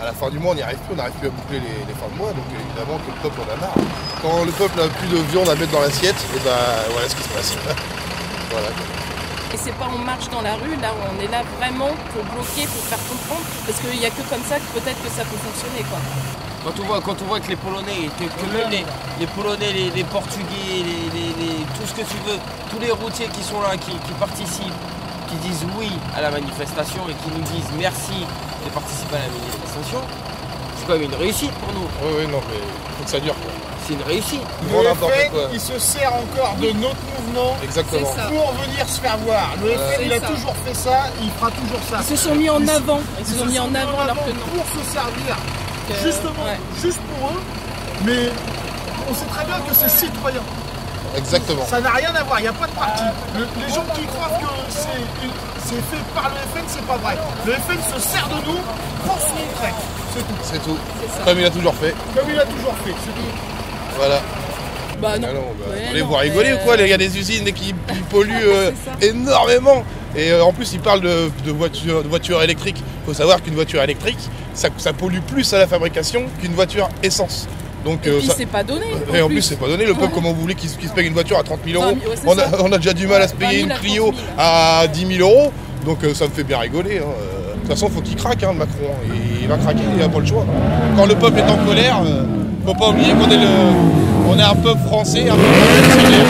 à la fin du mois on n'y arrive plus, on n'arrive plus à boucler les fins de mois, donc évidemment que le peuple en a marre. Quand le peuple n'a plus de viande à mettre dans l'assiette, et ben voilà ce qui se passe. Voilà. Et c'est pas on marche dans la rue, là on est là vraiment pour bloquer, pour faire comprendre, parce qu'il n'y a que comme ça que peut-être que ça peut fonctionner quoi. Quand on voit que les Polonais, que même les Polonais, les Portugais, tout ce que tu veux, tous les routiers qui sont là, qui participent, qui disent oui à la manifestation et qui nous disent merci de participer à la manifestation, c'est quand même une réussite pour nous. Oui, non, mais il faut que ça dure quoi. C'est une réussite. Le FN, il se sert encore de notre mouvement pour venir se faire voir. Le FN, il a toujours fait ça, il fera toujours ça. Ils se sont mis en avant. Ils se sont mis en avant alors que non. Pour se servir, justement, juste pour eux. Mais on sait très bien que c'est citoyen. Exactement. Ça n'a rien à voir, il n'y a pas de parti. Les gens qui croient que c'est fait par le FN, c'est pas vrai. Le FN se sert de nous pour se montrer. C'est tout. C'est tout. Comme il a toujours fait. Comme il a toujours fait, c'est tout. Voilà. Bah non. Allez, vous rigolez ou quoi? Il y a des usines qui polluent énormément. Et en plus, ils parlent de voitures électriques. Il faut savoir qu'une voiture électrique, ça pollue plus à la fabrication qu'une voiture essence. Donc, et puis c'est pas donné. Et en plus, c'est pas donné. Le peuple, comment vous voulez qu'il se paye une voiture à 30 000 euros? On a déjà du mal à se payer une Clio à 10 000 euros. Donc ça me fait bien rigoler. Hein. De toute façon, il faut qu'il craque, hein, Macron. Et il va craquer, il n'a pas le choix. Quand le peuple est en colère, faut pas oublier qu'on est un peuple français, un peuple révolutionnaire.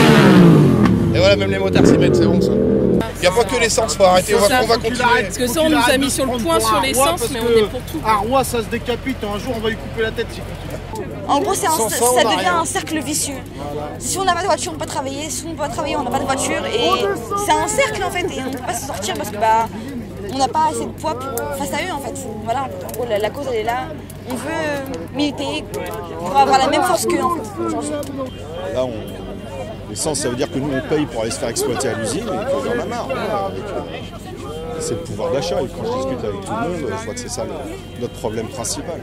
Et voilà, même les motards s'y mettent, c'est bon ça. Il n'y a pas que l'essence, faut arrêter, on va continuer. Parce que ça, on nous a mis sur le point sur l'essence, mais on est pour tout. À Rouen, ça se décapite, un jour on va lui couper la tête s'il continue. En gros, ça devient un cercle vicieux. Si on n'a pas de voiture, on peut pas travailler. Si on peut pas travailler, on n'a pas de voiture. Et c'est un cercle en fait. Et on ne peut pas se sortir parce que on n'a pas assez de poids face à eux en fait. Voilà, en gros, la cause elle est là. On veut militer pour avoir la même force qu'eux en fait. Là, l'essence, ça veut dire que nous on paye pour aller se faire exploiter à l'usine et qu'on en a marre. C'est le pouvoir d'achat. Et quand je discute avec tout le monde, je vois que c'est ça notre problème principal.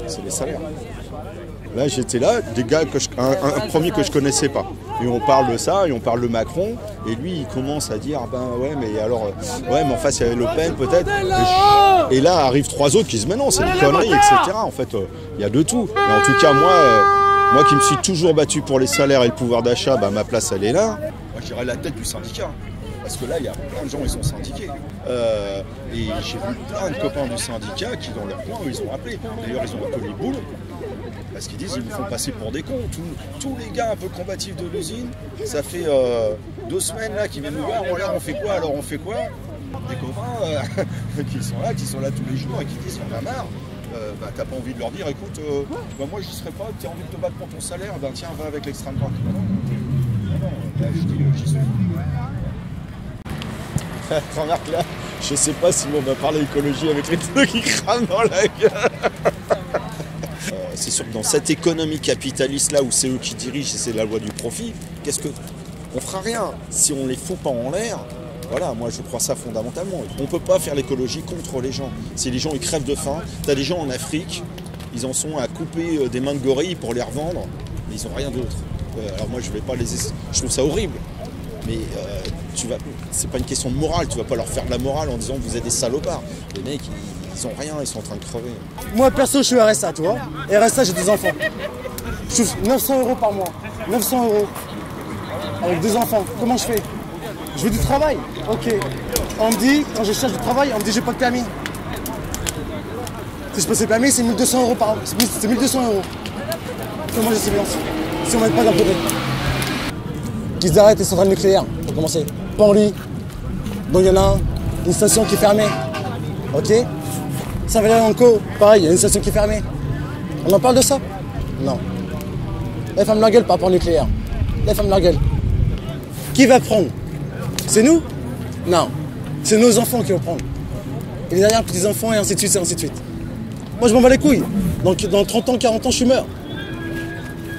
C'est les salaires. Là, j'étais là, des gars, un premier que je connaissais pas. Et on parle de ça, et on parle de Macron, et lui, il commence à dire, ben ouais, mais alors, ouais, mais en face, il y avait Le Pen, peut-être. Et là, arrivent trois autres qui disent, mais non, c'est des conneries, etc. En fait, il y a de tout. Et en tout cas, moi qui me suis toujours battu pour les salaires et le pouvoir d'achat, ma place, elle est là. Moi, je dirais la tête du syndicat. Parce que là, il y a plein de gens, ils sont syndiqués. Et j'ai vu plein de copains du syndicat qui, dans leur coin, ils ont appelé. D'ailleurs, ils ont un peu les boules. Parce qu'ils disent qu'ils nous font passer pour des cons. Tous les gars un peu combatifs de l'usine, ça fait 2 semaines là qu'ils viennent nous voir. Alors on fait quoi? Alors on fait quoi? Des copains qui sont là tous les jours et qui disent on a marre. T'as pas envie de leur dire écoute, moi j'y serais pas, t'as envie de te battre pour ton salaire, tiens, va avec l'extrême droite. Non, là je dis j'y suis. Remarque là, je sais pas si on va parler écologie avec les trucs qui crament dans la gueule. C'est sûr que dans cette économie capitaliste là où c'est eux qui dirigent et c'est la loi du profit, on fera rien si on les fout pas en l'air. Voilà, moi je crois ça fondamentalement. On peut pas faire l'écologie contre les gens. Si les gens ils crèvent de faim, t'as des gens en Afrique, ils en sont à couper des mains de gorille pour les revendre, mais ils ont rien d'autre. Alors moi je vais pas je trouve ça horrible. Mais c'est pas une question de morale, tu vas pas leur faire de la morale en disant vous êtes des salopards. Les mecs ils ont rien, ils sont en train de crever. Moi perso je suis RSA, tu vois. RSA j'ai 2 enfants. Je touche 900 € par mois. 900 €. Avec 2 enfants. Comment je fais? Je veux du travail. Ok. On me dit, quand je cherche du travail, on me dit j'ai pas de permis. Si je passe le permis, c'est 1200 € par an. C'est 1200 €. Comment j'ai ces bilances si on m'aide pas d'un côté? Qu'ils arrêtent les centrales nucléaires, pour commencer. Panly, donc il y en a une station qui est fermée. Ok. Saint-Valère-en-Co, pareil, il y a une station qui est fermée. On en parle de ça? Non. Là, ils ferment leur gueule par rapport au nucléaire. Là, ils ferment leur gueule. Qui va prendre? C'est nous? Non. C'est nos enfants qui vont prendre. Et les derrière, petits enfants, et ainsi de suite, et ainsi de suite. Moi, je m'en bats les couilles. Donc, dans 30 ans, 40 ans, je suis mort.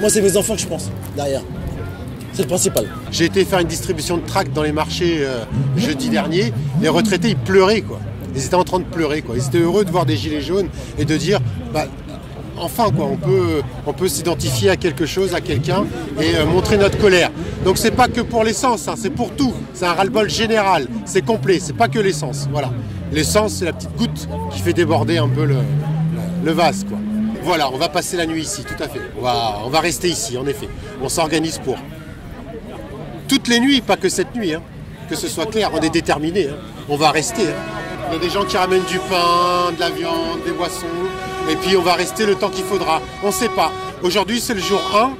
Moi, c'est mes enfants que je pense, derrière. C'est le principal. J'ai été faire une distribution de tracts dans les marchés jeudi dernier. Les retraités, ils pleuraient, quoi. Ils étaient en train de pleurer, quoi. Ils étaient heureux de voir des gilets jaunes et de dire, enfin, quoi, on peut s'identifier à quelque chose, à quelqu'un et montrer notre colère. Donc c'est pas que pour l'essence, hein, c'est pour tout. C'est un ras-le-bol général. C'est complet. C'est pas que l'essence. Voilà. L'essence, c'est la petite goutte qui fait déborder un peu le vase, quoi. Voilà, on va passer la nuit ici, tout à fait. On va rester ici, en effet. On s'organise pour. Toutes les nuits, pas que cette nuit, hein. Que ce soit clair, on est déterminés. Hein. On va rester. Hein. Il y a des gens qui ramènent du pain, de la viande, des boissons. Et puis on va rester le temps qu'il faudra. On ne sait pas. Aujourd'hui, c'est le jour 1.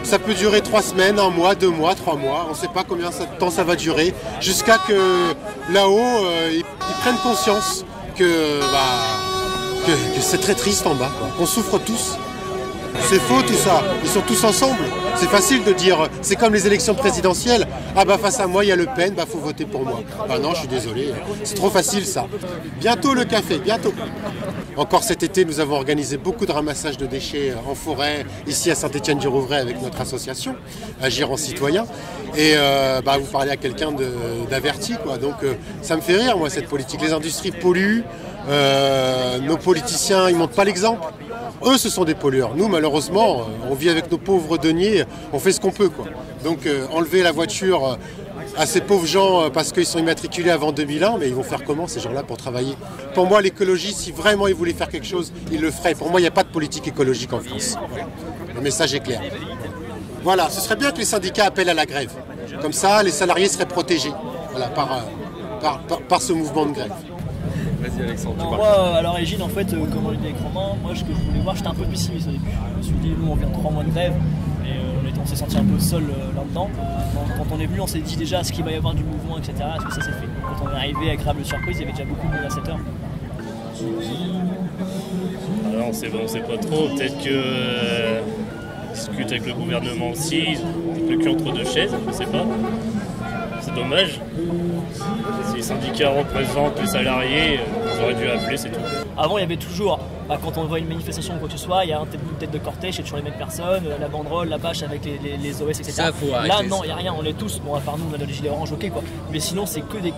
Ça peut durer 3 semaines, 1 mois, 2 mois, 3 mois. On ne sait pas combien de temps ça va durer. Jusqu'à que là-haut, ils prennent conscience que c'est très triste en bas. Qu'on souffre tous. C'est faux tout ça. Ils sont tous ensemble. C'est facile de dire, c'est comme les élections présidentielles. Ah bah face à moi, il y a Le Pen, bah faut voter pour moi. Bah non, je suis désolé. C'est trop facile ça. Bientôt le café, bientôt. Encore cet été, nous avons organisé beaucoup de ramassage de déchets en forêt, ici à Saint-Étienne-du-Rouvray avec notre association, Agir en citoyen. Et vous parlez à quelqu'un d'averti, quoi. Donc ça me fait rire, moi, cette politique. Les industries polluent, nos politiciens, ils ne montrent pas l'exemple. Eux, ce sont des pollueurs. Nous, malheureusement, on vit avec nos pauvres deniers, on fait ce qu'on peut, quoi. Donc enlever la voiture à ces pauvres gens parce qu'ils sont immatriculés avant 2001, mais ils vont faire comment ces gens-là pour travailler? Pour moi, l'écologie, si vraiment ils voulaient faire quelque chose, ils le feraient. Pour moi, il n'y a pas de politique écologique en France. Le message est clair. Voilà, ce serait bien que les syndicats appellent à la grève. Comme ça, les salariés seraient protégés, voilà, par ce mouvement de grève. Vas-y Alexandre. Non, moi, à l'origine, en fait, comme on le dit avec Romain, moi, ce que je voulais voir, j'étais un peu pessimiste au début. Je me suis dit, nous, on vient de 3 mois de grève, et on s'est senti un peu seul là-dedans. Quand on est venu, on s'est dit déjà ce qu'il va y avoir du mouvement, etc. Est-ce que ça s'est fait? Quand on est arrivé, agréable surprise, il y avait déjà beaucoup de monde à 7 heures. Alors, on sait pas trop. Peut-être que discute avec le gouvernement aussi, le cul entre deux chaises, je sais pas. C'est dommage. Si les syndicats représentent les salariés, ils auraient dû appeler, c'est tout. Avant, il y avait toujours, quand on voit une manifestation ou quoi que ce soit, il y a une tête de cortège, il y a toujours les mêmes personnes, la banderole, la bâche avec les OS, etc. Ça, faut arrêter, là, non, il n'y a rien, on est tous, bon, à part nous, on a le gilet orange, ok, quoi. Mais sinon, c'est que des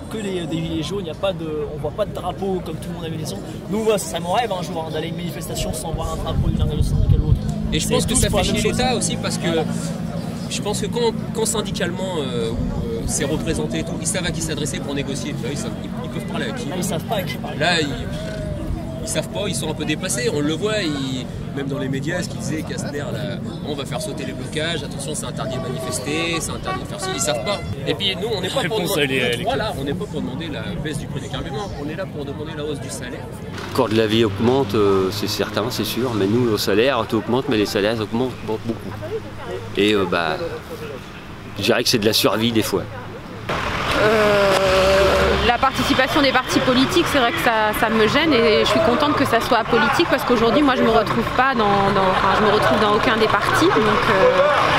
gilets jaunes, on voit pas de drapeau comme tout le monde avait les sons. Nous, moi, ça serait mon rêve un jour, d'aller à une manifestation sans voir un drapeau d'une organisation syndicale ou autre. Et je pense que ça fait chier l'État aussi, parce que je pense que quand syndicalement c'est représenté et tout, ils savent à qui s'adresser pour négocier. Là, ils peuvent parler à qui? Là, ils savent pas à qui parler. Là, ils savent pas, ils sont un peu dépassés, on le voit, même dans les médias, ce qu'ils disaient, Kastner, là, on va faire sauter les blocages, attention, c'est interdit de manifester, c'est interdit de faire ci, ils savent pas. Et puis nous, on n'est pas pour demander la baisse du prix des carburants, on est là pour demander la hausse du salaire. Le cours de la vie augmente, c'est certain, c'est sûr, mais nous, nos salaires, tout augmente, mais les salaires augmentent beaucoup. Et je dirais que c'est de la survie des fois. La participation des partis politiques, c'est vrai que ça me gêne et je suis contente que ça soit apolitique parce qu'aujourd'hui, moi, je me retrouve dans aucun des partis. Donc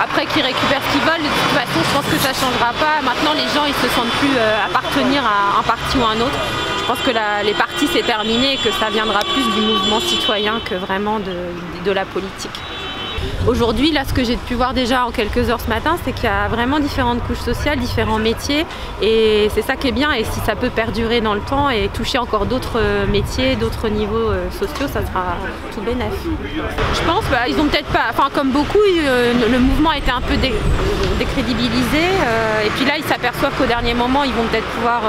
après qu'ils récupèrent ce qu'ils veulent, de toute façon, je pense que ça ne changera pas. Maintenant, les gens, ils se sentent plus appartenir à un parti ou à un autre. Je pense que les partis, c'est terminé et que ça viendra plus du mouvement citoyen que vraiment de la politique. Aujourd'hui, là, ce que j'ai pu voir déjà en quelques heures ce matin, c'est qu'il y a vraiment différentes couches sociales, différents métiers, et c'est ça qui est bien. Et si ça peut perdurer dans le temps et toucher encore d'autres métiers, d'autres niveaux sociaux, ça sera tout bénef. Je pense ils ont peut-être pas, comme beaucoup, le mouvement a été un peu décrédibilisé, et puis là, ils s'aperçoivent qu'au dernier moment, ils vont peut-être pouvoir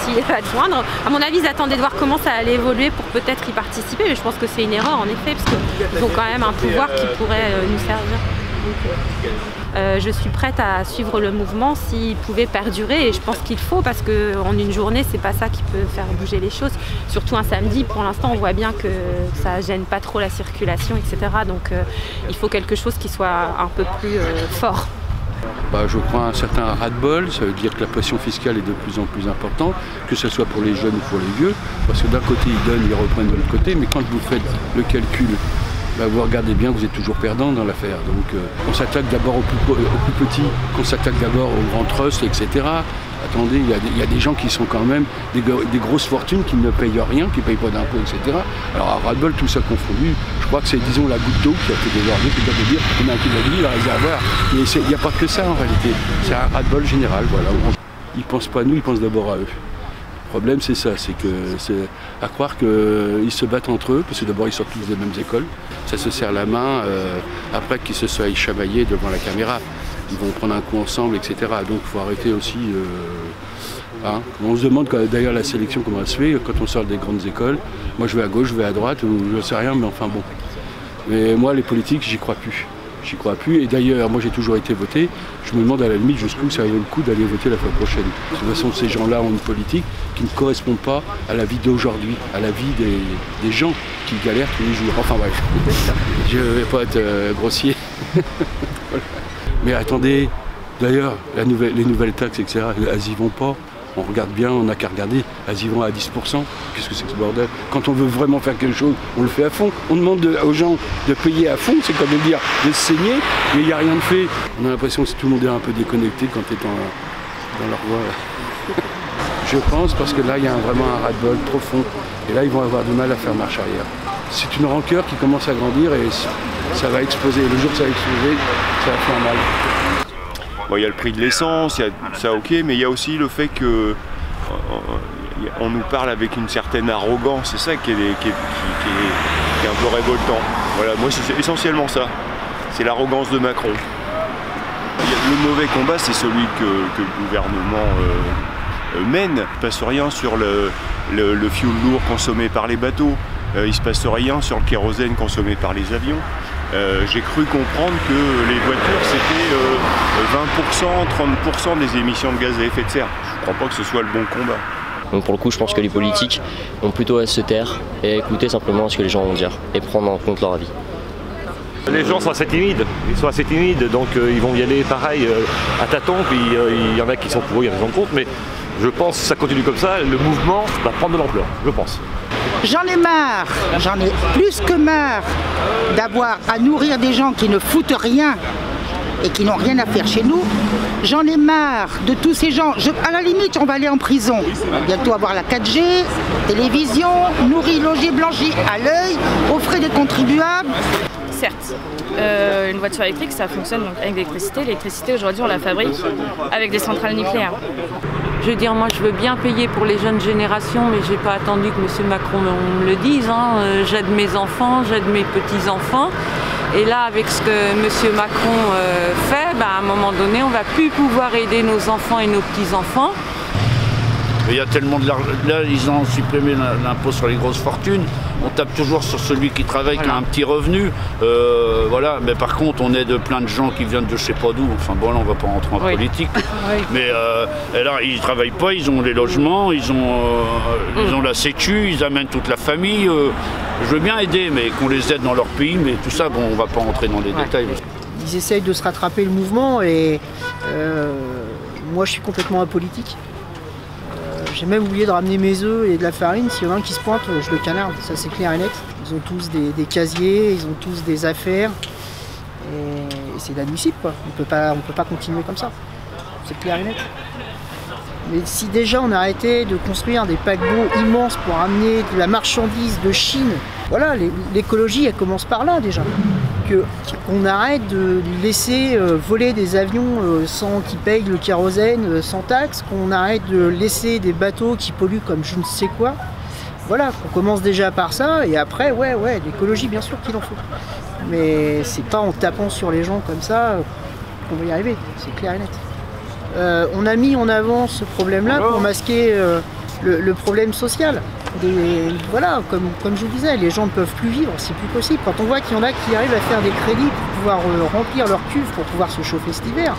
s'y adjoindre. À mon avis, ils attendaient de voir comment ça allait évoluer pour peut-être y participer, mais je pense que c'est une erreur en effet, parce qu'ils ont quand même un pouvoir qui pourrait nous servir. Donc, je suis prête à suivre le mouvement s'il pouvait perdurer, et je pense qu'il faut, parce qu'en une journée, c'est pas ça qui peut faire bouger les choses. Surtout un samedi, pour l'instant, on voit bien que ça gêne pas trop la circulation, etc. Donc il faut quelque chose qui soit un peu plus fort. Je crois un certain ras-le-bol, ça veut dire que la pression fiscale est de plus en plus importante, que ce soit pour les jeunes ou pour les vieux, parce que d'un côté ils donnent, ils reprennent de l'autre côté, mais quand vous faites le calcul, vous regardez bien, vous êtes toujours perdant dans l'affaire. Donc on s'attaque d'abord aux plus petits, qu'on s'attaque d'abord aux grands trusts, etc. Attendez, il y a des gens qui sont quand même des grosses fortunes qui ne payent rien, qui ne payent pas d'impôts, etc. Alors à ras-le-bol, tout ça confondu, je crois que c'est, disons, la goutte d'eau qui a fait déborder, peut-être de dire on a un peu de vie, un réservoir. Mais il n'y a pas que ça en réalité, c'est un ras-le-bol général. Voilà. Ils ne pensent pas à nous, ils pensent d'abord à eux. Le problème, c'est ça, c'est à croire qu'ils se battent entre eux, parce que d'abord ils sortent tous des mêmes écoles, ça se serre la main, après qu'ils se soient chamaillés devant la caméra, ils vont prendre un coup ensemble, etc. Donc il faut arrêter aussi Hein. On se demande d'ailleurs la sélection comment elle se fait quand on sort des grandes écoles. Moi je vais à gauche, je vais à droite, ou je ne sais rien, mais enfin bon. Mais moi les politiques, j'y crois plus. J'y crois plus. Et d'ailleurs, moi j'ai toujours été voté. Je me demande à la limite jusqu'où ça vaut le coup d'aller voter la fois prochaine. De toute façon, ces gens-là ont une politique qui ne correspond pas à la vie d'aujourd'hui, à la vie des gens qui galèrent tous les jours. Enfin bref, je ne vais pas être grossier. Voilà. Mais attendez, d'ailleurs, les nouvelles taxes, etc., elles n'y vont pas. On regarde bien, on n'a qu'à regarder, elles y vont à 10%. Qu'est-ce que c'est que ce bordel? Quand on veut vraiment faire quelque chose, on le fait à fond. On demande aux gens de payer à fond, c'est comme dire de se saigner, mais il n'y a rien de fait. On a l'impression que tout le monde est un peu déconnecté quand tu es dans leur voie. Je pense parce que là, il y a vraiment un ras-le-bol profond. Et là, ils vont avoir du mal à faire marche arrière. C'est une rancœur qui commence à grandir et ça va exploser. Le jour que ça va exploser, ça va faire mal. Bon, il y a le prix de l'essence, il y a ça ok, mais il y a aussi le fait que on nous parle avec une certaine arrogance, c'est ça qui est un peu révoltant. Voilà, moi c'est essentiellement ça, c'est l'arrogance de Macron. Le mauvais combat, c'est celui que le gouvernement mène. Il ne se passe rien sur le fioul lourd consommé par les bateaux, il ne se passe rien sur le kérosène consommé par les avions. J'ai cru comprendre que les voitures c'était 20%, 30% des émissions de gaz à effet de serre. Je ne crois pas que ce soit le bon combat. Donc pour le coup, je pense que les politiques ont plutôt à se taire et écouter simplement ce que les gens vont dire et prendre en compte leur avis. Les gens sont assez timides, donc ils vont y aller pareil à tâtons, puis il y en a qui sont pour eux, il y en a qui sont contre, mais je pense que si ça continue comme ça, le mouvement va prendre de l'ampleur, je pense. J'en ai marre, j'en ai plus que marre d'avoir à nourrir des gens qui ne foutent rien et qui n'ont rien à faire chez nous. J'en ai marre de tous ces gens. À la limite, on va aller en prison. On va bientôt avoir la 4G, télévision, nourri, logé, blanchi à l'œil, aux frais des contribuables. Certes, une voiture électrique, ça fonctionne donc avec l'électricité. L'électricité, aujourd'hui, on la fabrique avec des centrales nucléaires. Je veux dire, moi je veux bien payer pour les jeunes générations, mais j'ai pas attendu que M. Macron me le dise. Hein. J'aide mes enfants, j'aide mes petits-enfants. Et là, avec ce que M. Macron fait, à un moment donné, on ne va plus pouvoir aider nos enfants et nos petits-enfants. Il y a tellement de l'argent. Là, ils ont supprimé l'impôt sur les grosses fortunes. On tape toujours sur celui qui travaille, qui a un petit revenu. Voilà. Mais par contre, on aide plein de gens qui viennent de je sais pas d'où. Enfin bon, là, on va pas rentrer en politique. Mais alors, ils travaillent pas, ils ont les logements, ils ont la sécu, ils amènent toute la famille. Je veux bien aider, mais qu'on les aide dans leur pays. Mais tout ça, bon, on va pas rentrer dans les détails. Ils essayent de se rattraper le mouvement et moi, je suis complètement apolitique. J'ai même oublié de ramener mes œufs et de la farine. S'il y en a un qui se pointe, je le canarde, ça c'est clair et net. Ils ont tous des casiers, ils ont tous des affaires. Et c'est inadmissible quoi. On peut pas continuer comme ça. C'est clair et net. Mais si déjà on arrêtait de construire des paquebots immenses pour amener de la marchandise de Chine, voilà, l'écologie elle commence par là déjà. Qu'on arrête de laisser voler des avions sans qu'ils payent le kérosène, sans taxe, qu'on arrête de laisser des bateaux qui polluent comme je ne sais quoi. Voilà, qu'on commence déjà par ça, et après, ouais, l'écologie bien sûr qu'il en faut. Mais c'est pas en tapant sur les gens comme ça qu'on va y arriver, c'est clair et net. On a mis en avant ce problème-là pour masquer le problème social. Voilà, comme je vous disais, les gens ne peuvent plus vivre, c'est plus possible. Quand on voit qu'il y en a qui arrivent à faire des crédits pour pouvoir remplir leur cuve, pour pouvoir se chauffer cet hiver,